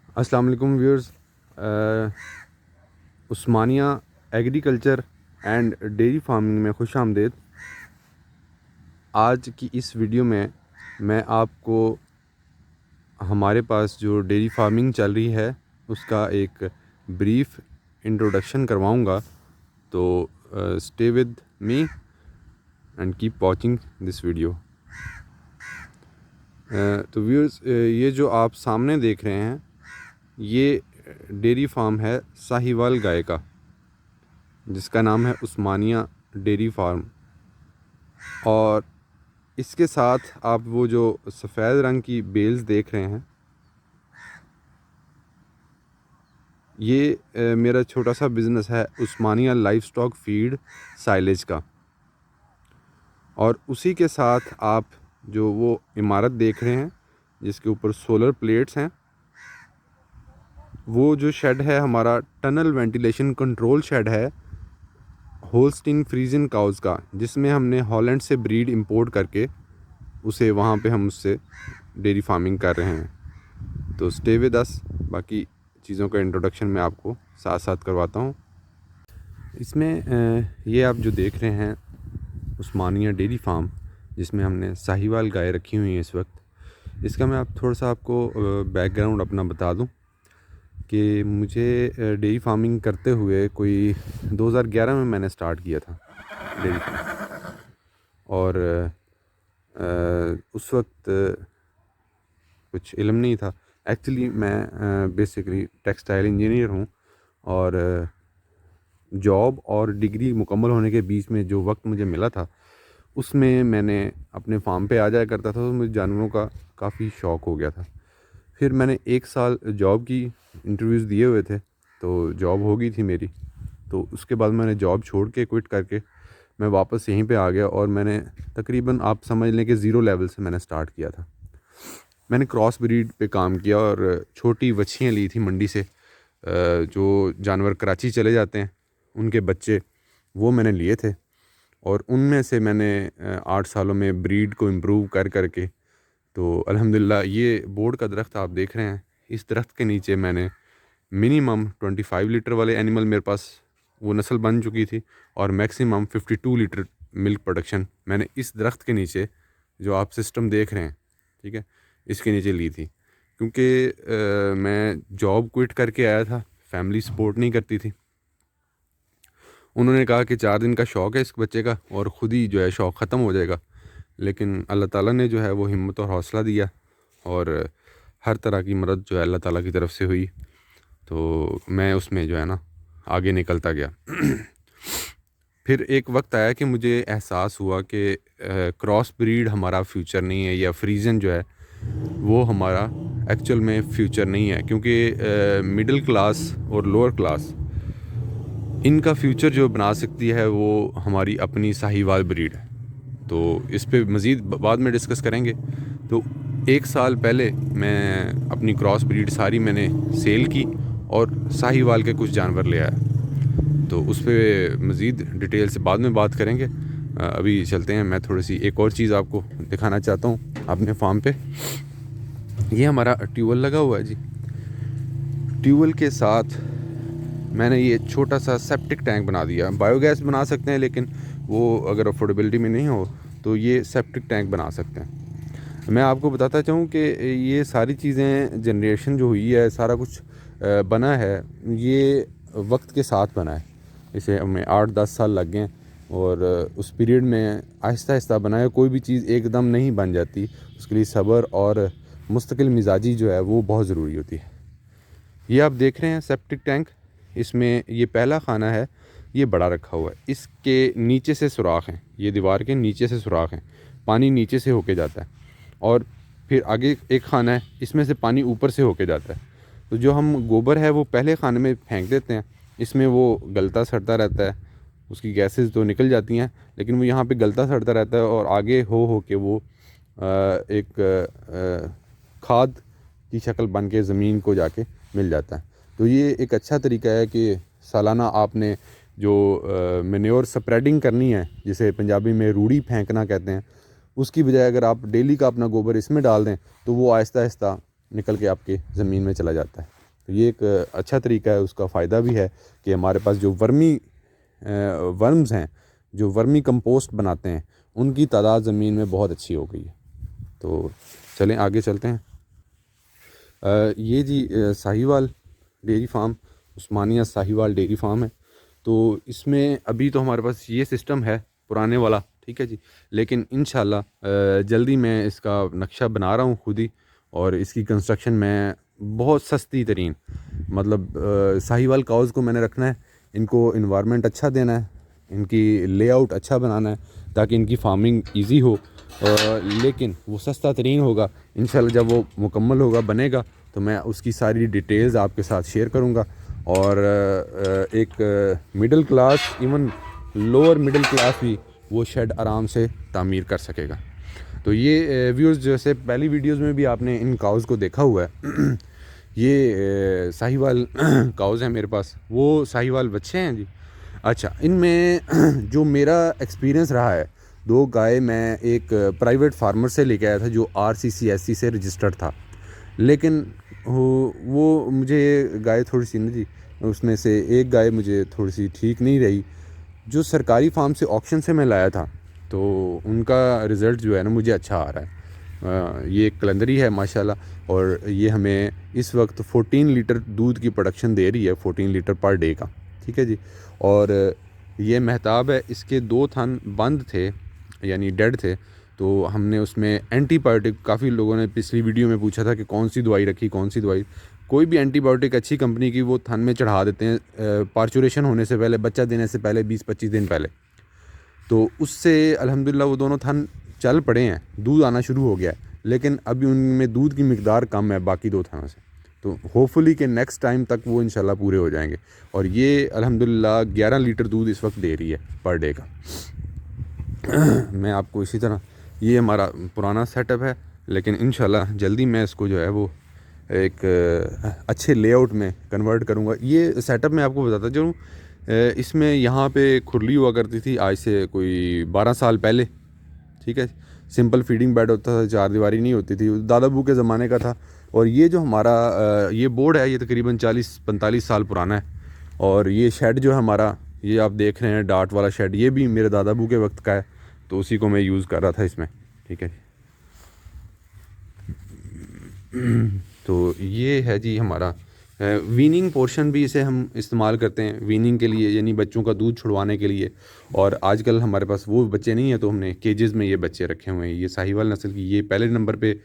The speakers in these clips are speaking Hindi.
अस्सलाम वालेकुम viewers. Osmania agriculture and dairy farming में खुश आमदेद। आज की इस वीडियो में मैं आपको हमारे पास जो डेयरी फार्मिंग चल रही है उसका एक ब्रीफ इंट्रोडक्शन करवाऊंगा। तो stay with me and keep watching this video. तो व्यूअर्स, ये जो आप सामने देख रहे हैं ये डेयरी फार्म है साहिवाल गाय का, जिसका नाम है उस्मानिया डेयरी फार्म। और इसके साथ आप वो जो सफ़ेद रंग की बेल्स देख रहे हैं, ये मेरा छोटा सा बिज़नेस है उस्मानिया लाइव स्टॉक फीड साइलेज का। और उसी के साथ आप जो वो इमारत देख रहे हैं जिसके ऊपर सोलर प्लेट्स हैं, वो जो शेड है हमारा टनल वेंटिलेशन कंट्रोल शेड है होल्स्टीन फ्रीजियन काउज़ का, जिसमें हमने हॉलैंड से ब्रीड इंपोर्ट करके उसे वहाँ पे हम उससे डेयरी फार्मिंग कर रहे हैं। तो स्टे विद अस, बाकी चीज़ों का इंट्रोडक्शन मैं आपको साथ साथ करवाता हूँ। इसमें ये आप जो देख रहे हैं उस्मानिया डेयरी फार्म, जिसमें हमने साहिवाल गाय रखी हुई हैं इस वक्त, इसका मैं आप थोड़ा सा आपको बैकग्राउंड अपना बता दूँ कि मुझे डेयरी फार्मिंग करते हुए कोई 2011 में मैंने स्टार्ट किया था डेयरी फार्म। और उस वक्त कुछ इल्म नहीं था। एक्चुअली मैं बेसिकली टेक्सटाइल इंजीनियर हूँ, और जॉब और डिग्री मुकम्मल होने के बीच में जो वक्त मुझे मिला था उसमें मैंने अपने फार्म पे आ जाया करता था। तो मुझे जानवरों का काफ़ी शौक़ हो गया था। फिर मैंने 1 साल जॉब की, इंटरव्यूज़ दिए हुए थे, तो जॉब हो गई थी मेरी। तो उसके बाद मैंने जॉब छोड़ के क्विट करके मैं वापस यहीं पे आ गया, और मैंने तकरीबन आप समझ लें कि ज़ीरो लेवल से मैंने स्टार्ट किया था। मैंने क्रॉस ब्रीड पे काम किया और छोटी बच्चियाँ ली थी मंडी से। जो जानवर कराची चले जाते हैं उनके बच्चे वो मैंने लिए थे, और उनमें से मैंने 8 सालों में ब्रीड को इम्प्रूव कर करके, तो अल्हम्दुलिल्लाह ये बोर्ड का दरख्त आप देख रहे हैं, इस दरख्त के नीचे मैंने मिनिमम 25 लीटर वाले एनिमल, मेरे पास वो नस्ल बन चुकी थी, और मैक्सिमम 52 लीटर मिल्क प्रोडक्शन मैंने इस दरख्त के नीचे, जो आप सिस्टम देख रहे हैं, ठीक है, इसके नीचे ली थी। क्योंकि मैं जॉब क्विट करके आया था, फैमिली सपोर्ट नहीं करती थी। उन्होंने कहा कि 4 दिन का शौक़ है इस बच्चे का और ख़ुद ही जो है शौक़ ख़त्म हो जाएगा। लेकिन अल्लाह ताला ने जो है वो हिम्मत और हौसला दिया, और हर तरह की मदद जो है अल्लाह ताला की तरफ से हुई। तो मैं उसमें जो है ना आगे निकलता गया। फिर एक वक्त आया कि मुझे एहसास हुआ कि क्रॉस ब्रीड हमारा फ्यूचर नहीं है, या फ्रीजन जो है वो हमारा एक्चुअल में फ्यूचर नहीं है। क्योंकि मिडिल क्लास और लोअर क्लास, इनका फ्यूचर जो बना सकती है वो हमारी अपनी साहिवाल ब्रीड है। तो इस पे मज़ीद बाद में डिस्कस करेंगे। तो 1 साल पहले मैं अपनी क्रॉस ब्रीड सारी मैंने सेल की और साहिवाल के कुछ जानवर ले आया। तो उस पर मज़ीद डिटेल से बाद में बात करेंगे। अभी चलते हैं, मैं थोड़ी सी एक और चीज़ आपको दिखाना चाहता हूँ अपने फार्म पे। ये हमारा ट्यूबवेल लगा हुआ है जी। ट्यूबवेल के साथ मैंने ये छोटा सा सेप्टिक टैंक बना दिया। बायोगैस बना सकते हैं, लेकिन वो अगर अफोर्डेबिलिटी में नहीं हो तो ये सेप्टिक टैंक बना सकते हैं। मैं आपको बताता चाहूँ कि ये सारी चीज़ें, जनरेशन जो हुई है, सारा कुछ बना है, ये वक्त के साथ बना है। इसे हमें 8-10 साल लग गए, और उस पीरियड में आहिस्ता आहिस्ता बना है। कोई भी चीज़ एकदम नहीं बन जाती, उसके लिए सब्र और मुस्तकिल मिजाजी जो है वो बहुत ज़रूरी होती है। ये आप देख रहे हैं सेप्टिक टैंक, इसमें ये पहला खाना है, ये बड़ा रखा हुआ है। इसके नीचे से सुराख हैं, ये दीवार के नीचे से सुराख हैं, पानी नीचे से होके जाता है। और फिर आगे एक खाना है, इसमें से पानी ऊपर से होके जाता है। तो जो हम गोबर है वो पहले खाने में फेंक देते हैं, इसमें वो गलता सड़ता रहता है, उसकी गैसेस तो निकल जाती हैं, लेकिन वो यहाँ पे गलता सड़ता रहता है, और आगे हो के वो एक खाद की शक्ल बन के ज़मीन को जाके मिल जाता है। तो ये एक अच्छा तरीका है कि सालाना आपने जो मैन्योर स्प्रेडिंग करनी है, जिसे पंजाबी में रूढ़ी फेंकना कहते हैं, उसकी बजाय अगर आप डेली का अपना गोबर इसमें डाल दें तो वो आहिस्ता आहिस्ता निकल के आपके ज़मीन में चला जाता है। तो ये एक अच्छा तरीका है, उसका फ़ायदा भी है कि हमारे पास जो वर्म्स हैं, जो वर्मी कंपोस्ट बनाते हैं, उनकी तादाद ज़मीन में बहुत अच्छी हो गई है। तो चलें आगे चलते हैं। ये जी साहिवाल डेयरी फार्म, उस्मानिया साहिवाल डेयरी फार्म है। तो इसमें अभी तो हमारे पास ये सिस्टम है पुराने वाला, ठीक है जी, लेकिन इंशाल्लाह जल्दी मैं इसका नक्शा बना रहा हूँ खुद ही, और इसकी कंस्ट्रक्शन मैं बहुत सस्ती तरीन, मतलब साहिवाल काउज़ को मैंने रखना है, इनको इन्वायरमेंट अच्छा देना है, इनकी लेआउट अच्छा बनाना है ताकि इनकी फार्मिंग ईजी हो, लेकिन वो सस्ता तरीन होगा। इंशाल्लाह जब वो मुकम्मल होगा, बनेगा, तो मैं उसकी सारी डिटेल्स आपके साथ शेयर करूँगा। और एक middle class, even lower middle class भी वो शेड आराम से तामीर कर सकेगा। तो ये व्यूज़, जैसे पहली वीडियोज़ में भी आपने इन काउज़ को देखा हुआ है ये साहिवाल काउज़ हैं मेरे पास, वो साहिवाल बच्चे हैं जी। अच्छा, इनमें जो मेरा एक्सपीरियंस रहा है, 2 गाय मैं एक प्राइवेट फार्मर से लेके आया था जो RCCSC से रजिस्टर्ड था, लेकिन वो मुझे गाय थोड़ी सी ना जी, उसमें से एक गाय मुझे थोड़ी सी ठीक नहीं रही। जो सरकारी फार्म से ऑक्शन से मैं लाया था, तो उनका रिज़ल्ट जो है ना मुझे अच्छा आ रहा है। ये एक कलंदरी है माशाल्लाह, और ये हमें इस वक्त 14 लीटर दूध की प्रोडक्शन दे रही है, 14 लीटर पर डे का, ठीक है जी। और ये महताब है, इसके 2 थन बंद थे, यानी डेड थे, तो हमने उसमें एंटीबायोटिक, काफ़ी लोगों ने पिछली वीडियो में पूछा था कि कौन सी दवाई रखी, कौन सी दवाई। कोई भी एंटीबायोटिक अच्छी कंपनी की वो थन में चढ़ा देते हैं पार्चुरेशन होने से पहले, बच्चा देने से पहले 20-25 दिन पहले। तो उससे अल्हम्दुलिल्लाह वो दोनों थन चल पड़े हैं, दूध आना शुरू हो गया है, लेकिन अभी उनमें दूध की मिकदार कम है बाकी 2 थनों से। तो होपफुली कि नेक्स्ट टाइम तक वो इंशाल्लाह पूरे हो जाएंगे। और ये अल्हम्दुलिल्लाह 11 लीटर दूध इस वक्त दे रही है पर डे का। मैं आपको इसी तरह, ये हमारा पुराना सेटअप है, लेकिन इंशाल्लाह जल्दी मैं इसको जो है वो एक अच्छे लेआउट में कन्वर्ट करूँगा। ये सेटअप मैं आपको बताता चलूँ, इसमें यहाँ पे खुरली हुआ करती थी आज से कोई 12 साल पहले, ठीक है। सिंपल फीडिंग बेड होता था, 4 दीवारी नहीं होती थी, दादा बू के ज़माने का था। और ये जो हमारा ये बोर्ड है, ये तकरीबन 40-45 साल पुराना है। और ये शेड जो है हमारा, ये आप देख रहे हैं डार्ट वाला शेड, ये भी मेरे दादा बू के वक्त का है, तो उसी को मैं यूज़ कर रहा था इसमें, ठीक है। तो ये है जी हमारा वीनिंग पोर्शन भी, इसे हम इस्तेमाल करते हैं वीनिंग के लिए, यानी बच्चों का दूध छुड़वाने के लिए। और आजकल हमारे पास वो बच्चे नहीं हैं, तो हमने केजेस में ये बच्चे रखे हुए हैं। ये साहिवाल नस्ल की, ये पहले नंबर पे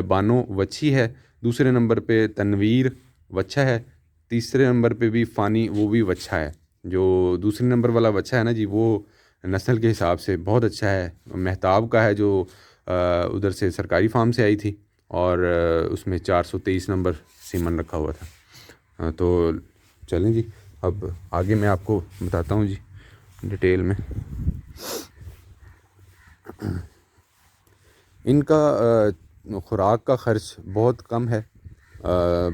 बानो वच्छी है, दूसरे नंबर पे तनवीर वच्छा है, तीसरे नंबर पे भी फ़ानी, वो भी वच्छा है। जो दूसरे नंबर वाला वच्छा है ना जी, वो नस्ल के हिसाब से बहुत अच्छा है, महताब का है, जो उधर से सरकारी फार्म से आई थी, और उसमें 423 नंबर सीमन रखा हुआ था। तो चलें जी, अब आगे मैं आपको बताता हूँ जी डिटेल में। इनका खुराक का ख़र्च बहुत कम है,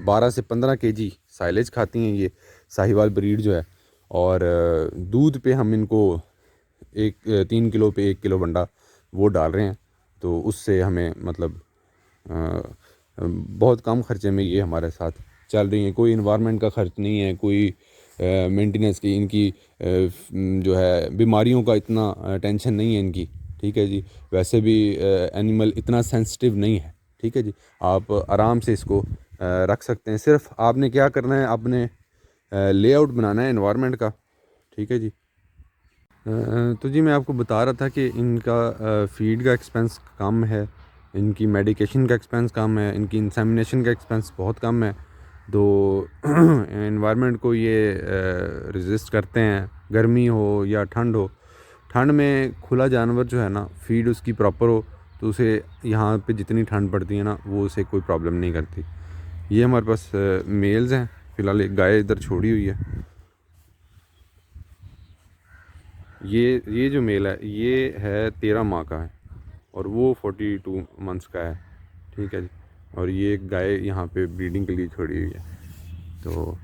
12 से 15 केजी साइलेज खाती हैं ये साहिवाल ब्रीड जो है। और दूध पे हम इनको 3 किलो पे 1 किलो बंडा वो डाल रहे हैं, तो उससे हमें मतलब बहुत कम ख़र्चे में ये हमारे साथ चल रही हैं। कोई इन्वायरमेंट का ख़र्च नहीं है, कोई मेंटेनेंस की, इनकी जो है बीमारियों का इतना टेंशन नहीं है इनकी, ठीक है जी। वैसे भी एनिमल इतना सेंसिटिव नहीं है, ठीक है जी। आप आराम से इसको रख सकते हैं। सिर्फ आपने क्या करना है, आपने लेआउट बनाना है इन्वायरमेंट का, ठीक है जी। तो जी मैं आपको बता रहा था कि इनका फ़ीड का एक्सपेंस कम है, इनकी मेडिकेशन का एक्सपेंस कम है, इनकी इंसेमिनेशन का एक्सपेंस बहुत कम है। तो एनवायरनमेंट को ये रेजिस्ट करते हैं, गर्मी हो या ठंड हो। ठंड में खुला जानवर जो है ना, फीड उसकी प्रॉपर हो, तो उसे यहाँ पे जितनी ठंड पड़ती है ना, वो उसे कोई प्रॉब्लम नहीं करती। ये हमारे पास मेल्स हैं, फ़िलहाल एक गाय इधर छोड़ी हुई है। ये जो मेल है, ये है 13 माह का है, और वो 42 मंथ्स का है, ठीक है जी। और ये एक गाय यहाँ पे ब्रीडिंग के लिए छोड़ी हुई है। तो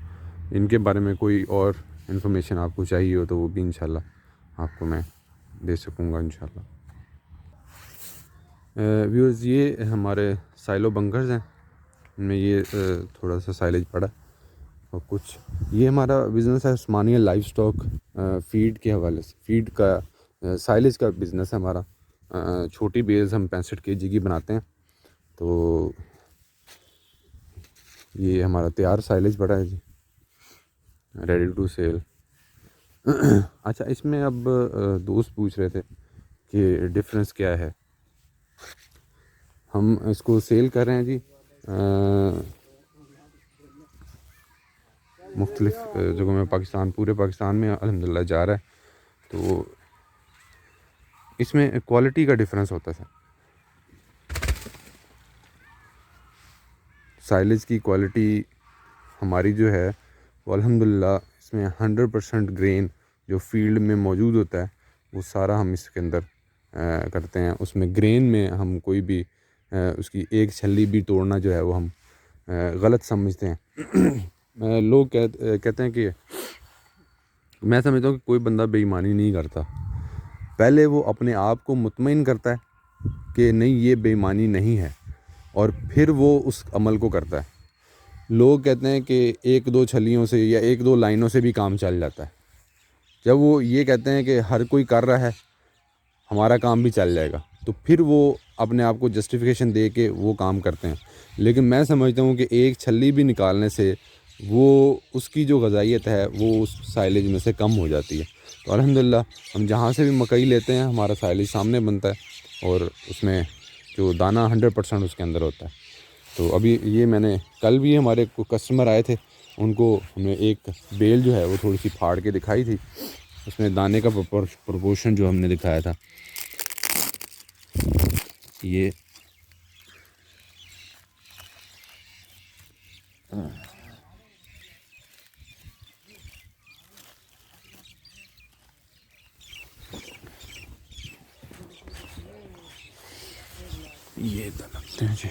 इनके बारे में कोई और इन्फॉर्मेशन आपको चाहिए हो तो वो भी इंशाल्लाह आपको मैं दे सकूँगा इंशाल्लाह। व्यूअर्स, ये हमारे साइलो बंकर्स हैं, इनमें ये थोड़ा सा साइलेज पड़ा, और कुछ ये हमारा बिज़नेस है उस्मानिया लाइव स्टॉक फीड के हवाले से, फीड का साइलेज का बिज़नेस है हमारा। छोटी बेल्स हम 65 kg की बनाते हैं। तो ये हमारा तैयार साइलेज पड़ा है जी, रेडी टू सेल। अच्छा, इसमें अब दोस्त पूछ रहे थे कि डिफरेंस क्या है। हम इसको सेल कर रहे हैं जी मुख्तलिफ़ जगहों में, पाकिस्तान, पूरे पाकिस्तान में अल्हम्दुलिल्लाह जा रहा है। तो इसमें क्वालिटी का डिफरेंस होता है सर। साइलेज की क्वालिटी हमारी जो है वो अल्हम्दुलिल्लाह इसमें 100% ग्रेन जो फील्ड में मौजूद होता है वो सारा हम इसके अंदर करते हैं। उसमें ग्रेन में हम कोई भी उसकी एक छल्ली भी तोड़ना जो है वो हम गलत समझते हैं। लोग कहते हैं कि, मैं समझता हूँ कि कोई बंदा बेईमानी नहीं करता, पहले वो अपने आप को मुतमईन करता है कि नहीं ये बेईमानी नहीं है, और फिर वो उस अमल को करता है। लोग कहते हैं कि एक दो छलियों से या एक दो लाइनों से भी काम चल जाता है। जब वो ये कहते हैं कि हर कोई कर रहा है, हमारा काम भी चल जाएगा, तो फिर वो अपने आप को जस्टिफिकेशन दे के वो काम करते हैं। लेकिन मैं समझता हूँ कि एक छल्ली भी निकालने से वो उसकी जो ग़ज़ाइयत है वो उस साइलेज में से कम हो जाती है। तो अल्हम्दुलिल्लाह हम जहाँ से भी मकई लेते हैं हमारा साइलेज सामने बनता है और उसमें जो दाना 100% उसके अंदर होता है। तो अभी ये मैंने कल भी हमारे को कस्टमर आए थे, उनको हमने एक बेल जो है वो थोड़ी सी फाड़ के दिखाई थी, उसमें दाने का प्रोपोर्शन जो हमने दिखाया था ये लगते हैं जी।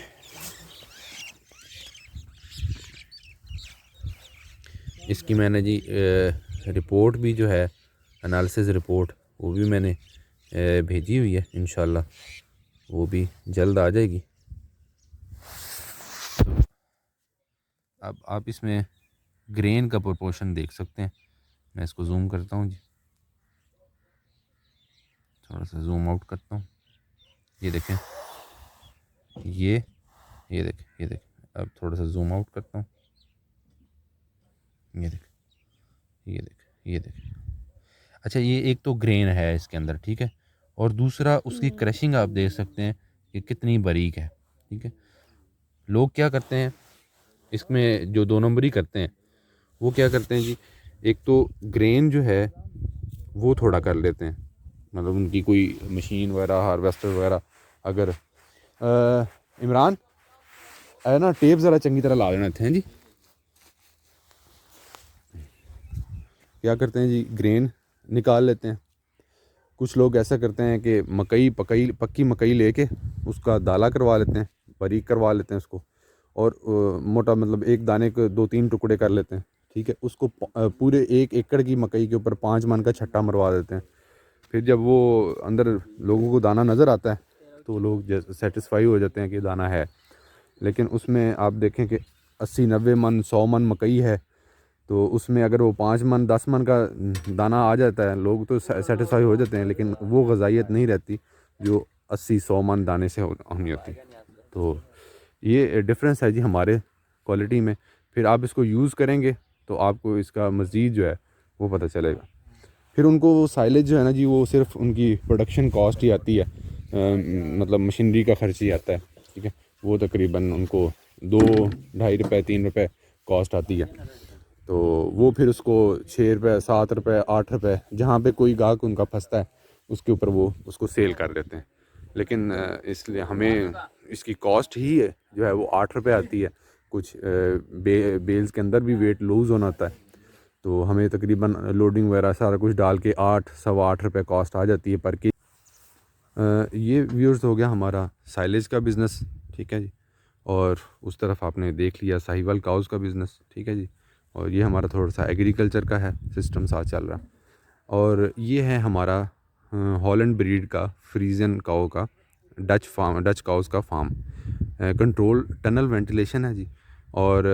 इसकी मैंने जी रिपोर्ट भी जो है, एनालिसिस रिपोर्ट, वो भी मैंने भेजी हुई है। इंशाल्लाह वो भी जल्द आ जाएगी। तो अब आप इसमें ग्रेन का प्रोपोर्शन देख सकते हैं। मैं इसको जूम करता हूँ जी, थोड़ा सा जूम आउट करता हूँ। ये देखें, ये देखें, ये देखें। अब थोड़ा सा जूम आउट करता हूँ। ये देखें, ये देखें, ये देखें। अच्छा, ये एक तो ग्रेन है इसके अंदर, ठीक है, और दूसरा उसकी क्रशिंग आप देख सकते हैं कि कितनी बारीक है, ठीक है। लोग क्या करते हैं इसमें, जो 2 नंबरी करते हैं, वो क्या करते हैं जी, एक तो ग्रेन जो है वो थोड़ा कर लेते हैं, मतलब उनकी कोई मशीन वगैरह, हार्वेस्टर वगैरह, अगर इमरान है ना, टेप ज़रा चंगी तरह ला देना थे जी। क्या करते हैं जी, ग्रेन निकाल लेते हैं। कुछ लोग ऐसा करते हैं कि पक्की मकई लेके उसका दाला करवा लेते हैं, बारीक करवा लेते हैं उसको, और मोटा, मतलब एक दाने को 2-3 टुकड़े कर लेते हैं, ठीक है। उसको पूरे 1 एकड़ की मकई के ऊपर 5 मन का छट्टा मरवा देते हैं। फिर जब वो अंदर लोगों को दाना नज़र आता है तो लोग सेटिस्फाई हो जाते हैं कि दाना है। लेकिन उसमें आप देखें कि 80-90 मन 100 मन मकई है, तो उसमें अगर वो 5 मन 10 मन का दाना आ जाता है, लोग तो सेटिस्फाई हो जाते हैं, लेकिन वो ग़ज़ाइयत नहीं रहती जो 80-100 मन दाने से होनी होती। तो ये डिफरेंस है जी हमारे क्वालिटी में। फिर आप इसको यूज़ करेंगे तो आपको इसका मज़ीद जो है वो पता चलेगा। फिर उनको वो साइलेज जो है ना जी, वो सिर्फ उनकी प्रोडक्शन कॉस्ट ही आती है, मतलब मशीनरी का ख़र्च ही आता है, ठीक है। वो तकरीबन उनको 2-2.5 रुपये 3 रुपये कॉस्ट आती है। तो वो फिर उसको 6 रुपये 7 रुपये 8 रुपये, जहाँ पे कोई गाहक उनका फंसता है उसके ऊपर वो उसको सेल कर देते हैं। लेकिन इसलिए हमें इसकी कॉस्ट ही है जो है वो 8 रुपये आती है। कुछ बेल्स के अंदर भी वेट लूज़ होना होता है, तो हमें तकरीबन लोडिंग वगैरह सारा कुछ डाल के 8-8.25 रुपये कॉस्ट आ जाती है पर के। ये व्यूअर्स हो गया हमारा साइलेज का बिज़नेस, ठीक है जी। और उस तरफ आपने देख लिया साहिवाल काउज़ का बिज़नेस, ठीक है जी। और ये हमारा थोड़ा सा एग्रीकल्चर का है, सिस्टम साथ चल रहा। और ये है हमारा हॉलैंड ब्रीड का फ्रीजन काऊ का डच काउज़ का फार्म। कंट्रोल टनल वेंटिलेशन है जी। और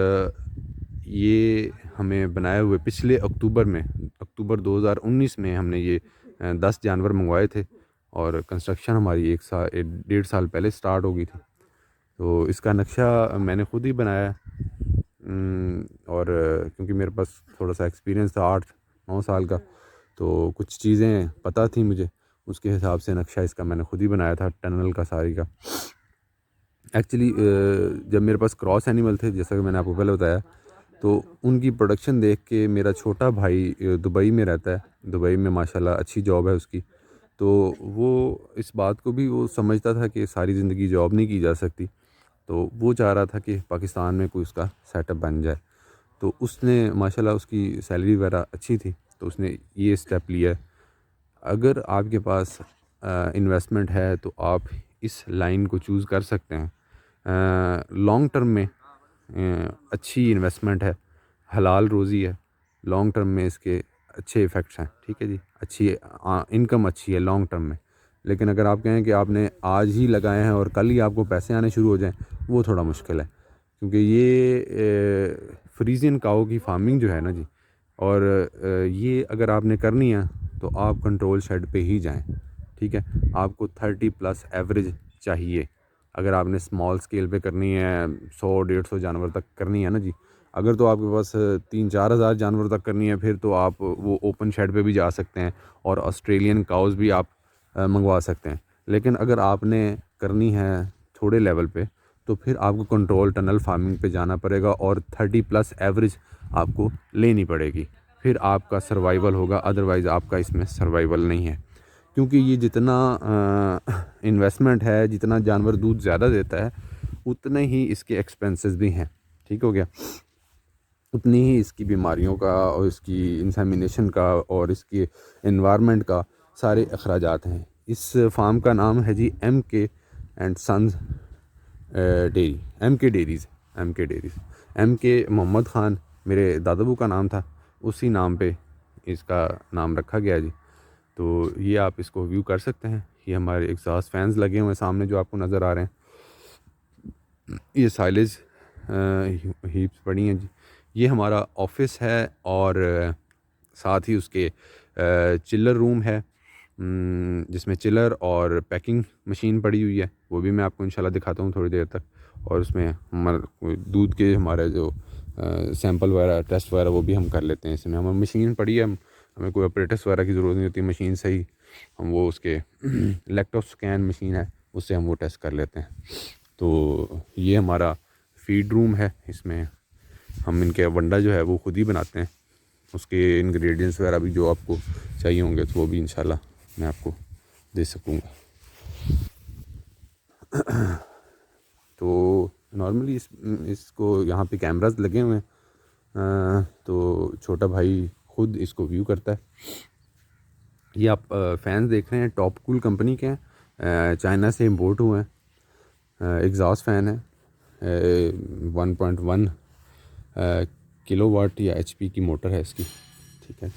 ये हमें बनाए हुए पिछले अक्टूबर 2019 में हमने ये 10 जानवर मंगवाए थे और कंस्ट्रक्शन हमारी 1.5 साल पहले स्टार्ट हो गई थी। तो इसका नक्शा मैंने ख़ुद ही बनाया और क्योंकि मेरे पास थोड़ा सा एक्सपीरियंस था 8-9 साल का, तो कुछ चीज़ें पता थी मुझे, उसके हिसाब से नक्शा इसका मैंने ख़ुद ही बनाया था टनल का सारी का। एक्चुअली जब मेरे पास क्रॉस एनिमल थे, जैसा कि मैंने आपको पहले बताया, तो उनकी प्रोडक्शन देख के मेरा छोटा भाई दुबई में रहता है, दुबई में माशाल्लाह अच्छी जॉब है उसकी, तो वो इस बात को भी वो समझता था कि सारी ज़िंदगी जॉब नहीं की जा सकती, तो वो चाह रहा था कि पाकिस्तान में कोई उसका सेटअप बन जाए। तो उसने माशाल्लाह, उसकी सैलरी वगैरह अच्छी थी, तो उसने ये स्टेप लिया। अगर आपके पास इन्वेस्टमेंट है तो आप इस लाइन को चूज़ कर सकते हैं। लॉन्ग टर्म में अच्छी इन्वेस्टमेंट है, हलाल रोज़ी है, लॉन्ग टर्म में इसके अच्छे इफ़ेक्ट्स हैं, ठीक है जी। अच्छी इनकम अच्छी है लॉन्ग टर्म में। लेकिन अगर आप कहें कि आपने आज ही लगाए हैं और कल ही आपको पैसे आने शुरू हो जाएं, वो थोड़ा मुश्किल है, क्योंकि ये फ्रीजियन काओ की फार्मिंग जो है ना जी, और ये अगर आपने करनी है तो आप कंट्रोल शेड पे ही जाएं, ठीक है। आपको 30+ एवरेज चाहिए अगर आपने स्मॉल स्केल पे करनी है, 100-150 जानवर तक करनी है ना जी। अगर तो आपके पास 3-4 हज़ार जानवर तक करनी है, फिर तो आप वो ओपन शेड पे भी जा सकते हैं और ऑस्ट्रेलियन काउज़ भी आप मंगवा सकते हैं। लेकिन अगर आपने करनी है थोड़े लेवल पे, तो फिर आपको कंट्रोल टनल फार्मिंग पे जाना पड़ेगा और 30+ एवरेज आपको लेनी पड़ेगी, फिर आपका सर्वाइवल होगा। अदरवाइज़ आपका इसमें सर्वाइवल नहीं है, क्योंकि ये जितना इन्वेस्टमेंट है, जितना जानवर दूध ज़्यादा देता है, उतने ही इसके एक्सपेंसेस भी हैं, ठीक हो गया। उतनी ही इसकी बीमारियों का और इसकी इंसेमिनेशन का और इसकी एनवायरनमेंट का सारे अखराजात हैं। इस फार्म का नाम है जी MK and sons dairy, MK dairies. MK Mohammad Khan मेरे दादाबू का नाम था, उसी नाम पे इसका नाम रखा गया जी। तो ये आप इसको व्यू कर सकते हैं। ये हमारे एग्जॉस्ट फैंस लगे हुए हैं सामने जो आपको नज़र आ रहे हैं। ये साइलेज हीप्स पड़ी हैं जी। ये हमारा ऑफिस है और साथ ही उसके चिलर रूम है, जिसमें चिलर और पैकिंग मशीन पड़ी हुई है, वो भी मैं आपको इंशाल्लाह दिखाता हूँ थोड़ी देर तक। और उसमें हमारे दूध के हमारे जो सैंपल वगैरह टेस्ट वगैरह वो भी हम कर लेते हैं। इसमें हमारी मशीन पड़ी है, हमें कोई ऑपरेटर्स वगैरह की ज़रूरत नहीं होती, मशीन से ही हम वो उसके लैक्टोस्कैन मशीन है, उससे हम वो टेस्ट कर लेते हैं। तो ये हमारा फीड रूम है, इसमें हम इनके वंडा जो है वो ख़ुद ही बनाते हैं। उसके इंग्रेडिएंट्स वगैरह भी जो आपको चाहिए होंगे तो वो भी इंशाल्लाह मैं आपको दे सकूँगा। तो नॉर्मली इसको यहाँ पे कैमरास लगे हुए हैं, तो छोटा भाई ख़ुद इसको व्यू करता है। ये आप फ़ैन देख रहे हैं, टॉप कूल कंपनी के हैं, चाइना से इम्पोर्ट हुए हैं। एग्जॉस्ट फ़ैन है, 1.1 किलोवाट या HP की मोटर है इसकी, ठीक है।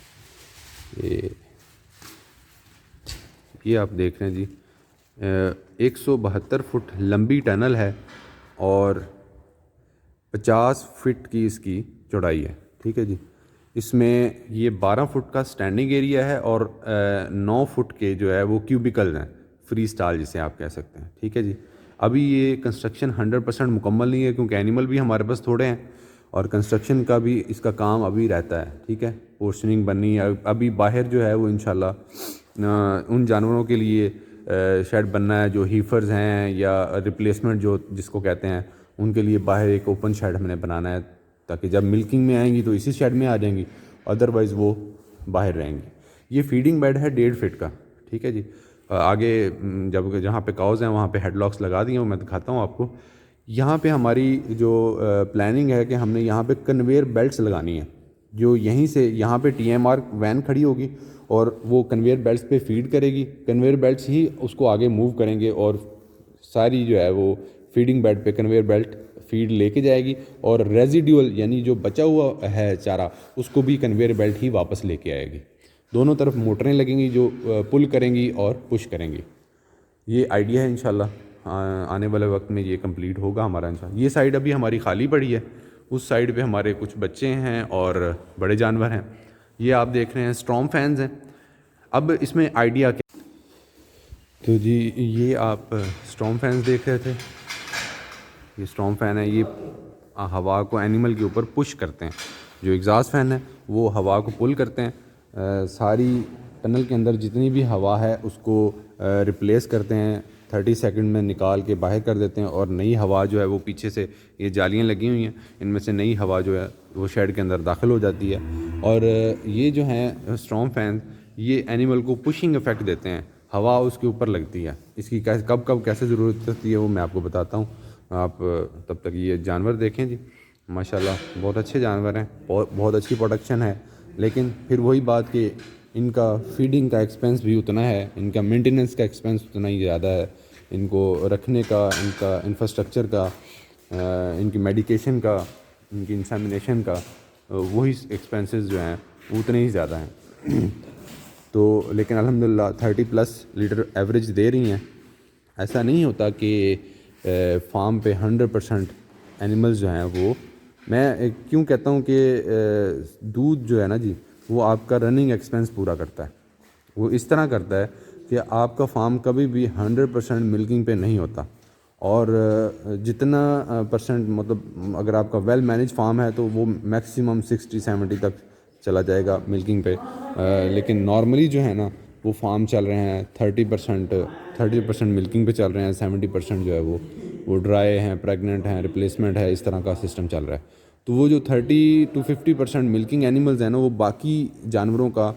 ये आप देख रहे हैं जी, 172 फुट लंबी टनल है और 50 फीट की इसकी चौड़ाई है, ठीक है जी। इसमें ये 12 फुट का स्टैंडिंग एरिया है और 9 फुट के जो है वो क्यूबिकल हैं, फ्री स्टाइल जिसे आप कह सकते हैं, ठीक है जी। अभी ये कंस्ट्रक्शन 100% मुकम्मल नहीं है, क्योंकि एनिमल भी हमारे पास थोड़े हैं और कंस्ट्रक्शन का भी इसका काम अभी रहता है, ठीक है। पोर्शनिंग बननी है अभी, बाहर जो है वो इंशाल्लाह उन जानवरों के लिए शेड बनना है जो हीफर्स हैं या रिप्लेसमेंट जो जिसको कहते हैं, उनके लिए बाहर एक ओपन शेड हमने बनाना है, ताकि जब मिल्किंग में आएंगी तो इसी शेड में आ जाएंगी, अदरवाइज़ वो बाहर रहेंगी। ये फीडिंग बेड है 1.5 फीट का, ठीक है जी। आगे जब जहाँ पे काउज़ हैं वहाँ पे हेडलॉक्स लगा दिए हैं, मैं दिखाता हूँ आपको। यहाँ पे हमारी जो प्लानिंग है कि हमने यहाँ पे कन्वेयर बेल्ट्स लगानी है, जो यहीं से यहाँ पे TMR वैन खड़ी होगी और वो कन्वेयर बेल्ट्स पे फीड करेगी। कन्वेयर बेल्ट्स ही उसको आगे मूव करेंगे और सारी जो है वो फीडिंग बेड पे कन्वेयर बेल्ट फीड लेके जाएगी और रेजिडुअल यानी जो बचा हुआ है चारा उसको भी कन्वेयर बेल्ट ही वापस लेके आएगी। दोनों तरफ मोटरें लगेंगी जो पुल करेंगी और पुश करेंगी। ये आइडिया है, इंशाल्लाह आने वाले वक्त में ये कंप्लीट होगा हमारा इंशाल्लाह। ये साइड अभी हमारी खाली पड़ी है उस साइड पे हमारे कुछ बच्चे हैं और बड़े जानवर हैं। ये आप देख रहे हैं स्टॉर्म फैंस हैं। अब इसमें आइडिया क्या, तो जी ये आप स्टॉर्म फैंस देख रहे थे। ये स्टॉर्म फैन है, ये हवा को एनिमल के ऊपर पुश करते हैं। जो एग्जॉस्ट फैन है वो हवा को पुल करते हैं, सारी टनल के अंदर जितनी भी हवा है उसको रिप्लेस करते हैं, 30 सेकंड में निकाल के बाहर कर देते हैं और नई हवा जो है वो पीछे से, ये जालियाँ लगी हुई हैं, इनमें से नई हवा जो है वो शेड के अंदर दाखिल हो जाती है। और ये जो हैं स्टॉर्म फैन, ये एनिमल को पुशिंग इफ़ेक्ट देते हैं, हवा उसके ऊपर लगती है। इसकी कब कब कैसे ज़रूरत होती है वो मैं आपको बताता हूँ। आप तब तक ये जानवर देखें जी, माशाल्लाह बहुत अच्छे जानवर हैं, बहुत अच्छी प्रोडक्शन है। लेकिन फिर वही बात कि इनका फीडिंग का एक्सपेंस भी उतना है, इनका मेंटेनेंस का एक्सपेंस उतना ही ज़्यादा है, इनको रखने का, इनका इंफ्रास्ट्रक्चर का, इनकी मेडिकेशन का, इनकी इंसेमिनेशन का, वही एक्सपेंसेस जो हैं वो उतने ही ज़्यादा हैं। तो लेकिन अल्हम्दुलिल्लाह 30+ लीटर एवरेज दे रही हैं। ऐसा नहीं होता कि फार्म पे 100% एनिमल्स जो हैं वो, मैं क्यों कहता हूँ कि दूध जो है ना जी वो आपका रनिंग एक्सपेंस पूरा करता है। वो इस तरह करता है कि आपका फार्म कभी भी 100% मिल्किंग पे नहीं होता। और जितना परसेंट, मतलब अगर आपका वेल मैनेज फार्म है तो वो मैक्सिमम 60-70 तक चला जाएगा मिल्किंग पे। लेकिन नॉर्मली जो है ना वो फार्म चल रहे हैं 30% मिल्किंग पे चल रहे हैं, 70% जो है वो ड्राई हैं, प्रेग्नेंट हैं, रिप्लेसमेंट है, इस तरह का सिस्टम चल रहा है। तो वो जो 30-50% मिल्किंग एनिमल्स हैं ना, वो बाकी जानवरों का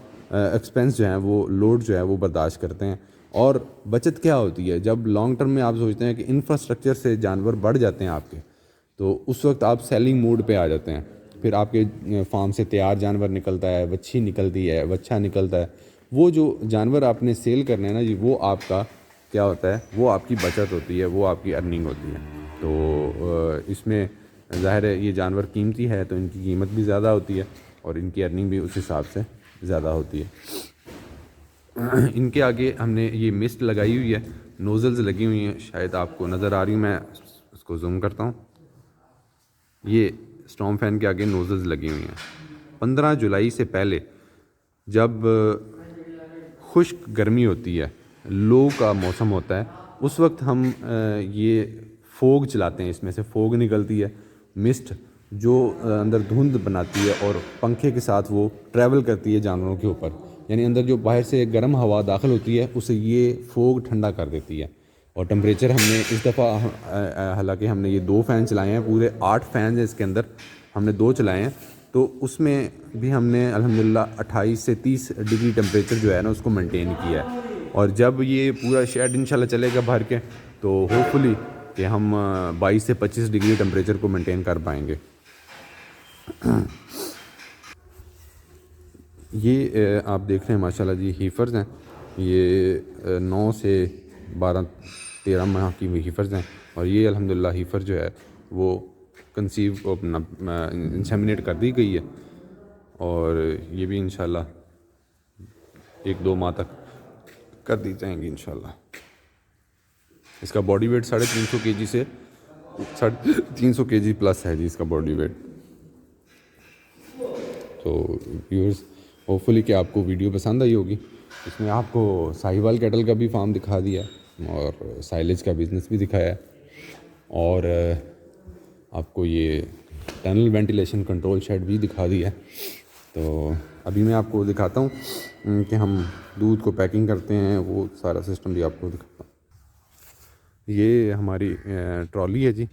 एक्सपेंस जो है, वो लोड जो है वो बर्दाश्त करते हैं। और बचत क्या होती है, जब लॉन्ग टर्म में आप सोचते हैं कि इंफ्रास्ट्रक्चर से जानवर बढ़ जाते हैं आपके, तो उस वक्त आप सेलिंग मूड पे आ जाते हैं। फिर आपके फार्म से तैयार जानवर निकलता है, बच्ची निकलती है, बच्चा निकलता है। वो जो जानवर आपने सेल करने हैं ना जी, वो आपका क्या होता है, वो आपकी बचत होती है, वो आपकी अर्निंग होती है। तो इसमें ज़ाहिर है ये जानवर कीमती है तो इनकी कीमत भी ज़्यादा होती है और इनकी अर्निंग भी उस हिसाब से ज़्यादा होती है। इनके आगे हमने ये मिस्ट लगाई हुई है, नोज़ल्स लगी हुई हैं, शायद आपको नज़र आ रही हूँ, मैं उसको जूम करता हूँ। ये स्टॉर्म फैन के आगे नोज़ल्स लगी हुई हैं। 15 जुलाई से पहले जब खुश्क गर्मी होती है, लो का मौसम होता है, उस वक्त हम ये फोग चलाते हैं, इसमें से फोग निकलती है, मिस्ट जो अंदर धुंध बनाती है और पंखे के साथ वो ट्रैवल करती है जानवरों के ऊपर। यानी अंदर जो बाहर से गर्म हवा दाखिल होती है उसे ये फोग ठंडा कर देती है। और टेम्परेचर हमने इस दफ़ा, हालांकि हमने ये 2 फ़ैन चलाए हैं, पूरे 8 फ़ैन हैं इसके अंदर, हमने 2 चलाए हैं, तो उसमें भी हमने अल्हम्दुलिल्लाह 28 से 30 डिग्री टेम्परेचर जो है ना उसको मेंटेन किया है। और जब ये पूरा शेड इंशाल्लाह चलेगा भर के, तो होपफुली कि हम 22 से 25 डिग्री टेम्परेचर को मेंटेन कर पाएंगे। ये आप देख रहे हैं माशाल्लाह जी हीफर्स हैं, ये 9 से 12-13 माह की हीफर्स हैं। और ये अल्हम्दुलिल्लाह हीफर जो है वो कंसीव अपना इंसेमिनेट कर दी गई है और ये भी इंशाल्लाह 1-2 माह तक कर दी जाएंगी इंशाल्लाह। इसका बॉडी वेट 350 kg से 350 kg प्लस है जी इसका बॉडी वेट। तो व्यूअर्स, होपफुली कि आपको वीडियो पसंद आई होगी। इसमें आपको साहिवाल कैटल का भी फार्म दिखा दिया और साइलेज का बिज़नेस भी दिखाया है और आपको ये टनल वेंटिलेशन कंट्रोल शेड भी दिखा दिया है। तो अभी मैं आपको दिखाता हूँ कि हम दूध को पैकिंग करते हैं, वो सारा सिस्टम भी आपको दिखाता हूँ। ये हमारी ट्रॉली है जी,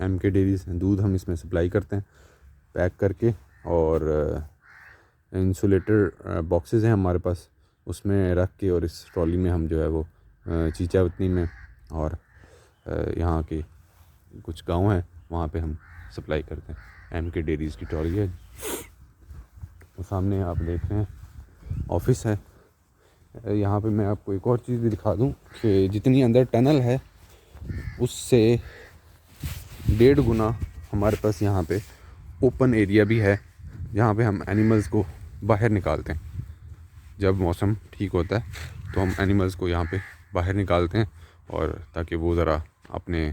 MK डेयरी से दूध हम इसमें सप्लाई करते हैं पैक करके। और इंसुलेटर बॉक्सेस हैं हमारे पास, उसमें रख के और इस ट्रॉली में हम जो है वो चीचावतनी में और यहाँ के कुछ गांव हैं वहाँ पे हम सप्लाई करते हैं। MK डेयरीज़ की ट्रॉली है। तो सामने आप देख रहे हैं ऑफिस है। यहाँ पे मैं आपको एक और चीज़ भी दिखा दूँ कि जितनी अंदर टनल है उससे 1.5 गुना हमारे पास यहाँ पे ओपन एरिया भी है, जहाँ पे हम एनिमल्स को बाहर निकालते हैं। जब मौसम ठीक होता है तो हम एनिमल्स को यहाँ पे बाहर निकालते हैं और ताकि वो ज़रा अपने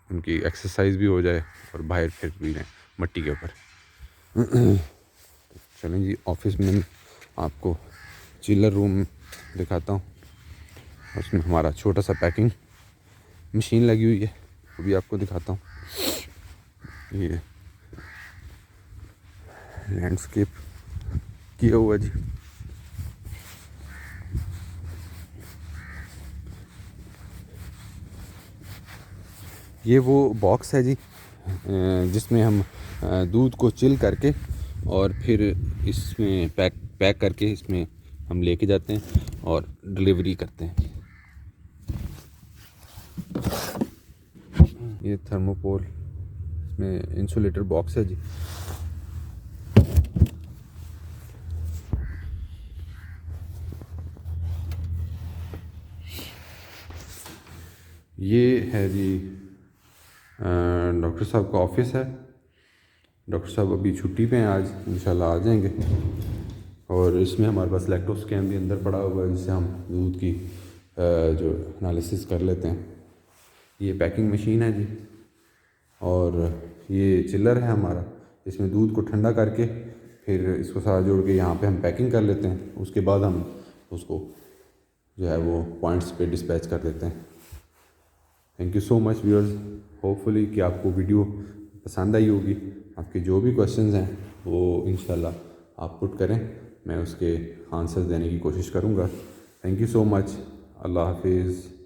उनकी एक्सरसाइज भी हो जाए और बाहर फिर भी रहें मिट्टी के ऊपर। चलें जी, ऑफिस में आपको चिलर रूम दिखाता हूँ। उसमें हमारा छोटा सा पैकिंग मशीन लगी हुई है, वो भी आपको दिखाता हूँ। ये लैंडस्केप किया हुआ जी। ये वो बॉक्स है जी जिसमें हम दूध को चिल करके और फिर इसमें पैक करके इसमें हम लेके जाते हैं और डिलीवरी करते हैं। ये थर्मोपोल इसमें इंसुलेटर बॉक्स है जी। ये है जी डॉक्टर साहब का ऑफिस है। डॉक्टर साहब अभी छुट्टी पे हैं, आज इंशाल्लाह आ जाएंगे। और इसमें हमारे पास लैक्टोस्कैन भी अंदर पड़ा हुआ है, जिससे हम दूध की जो एनालिसिस कर लेते हैं। ये पैकिंग मशीन है जी, और ये चिल्लर है हमारा, इसमें दूध को ठंडा करके फिर इसको सारा जोड़ के यहाँ पे हम पैकिंग कर लेते हैं। उसके बाद हम उसको जो है वो पॉइंट्स पे डिस्पैच कर देते हैं। Thank you so much viewers. Hopefully कि आपको वीडियो पसंद आई होगी। आपके जो भी क्वेश्चंस हैं वो इंशाल्लाह आप पुट करें, मैं उसके आंसर्स देने की कोशिश करूँगा। Thank you so much. अल्लाह हाफिज़।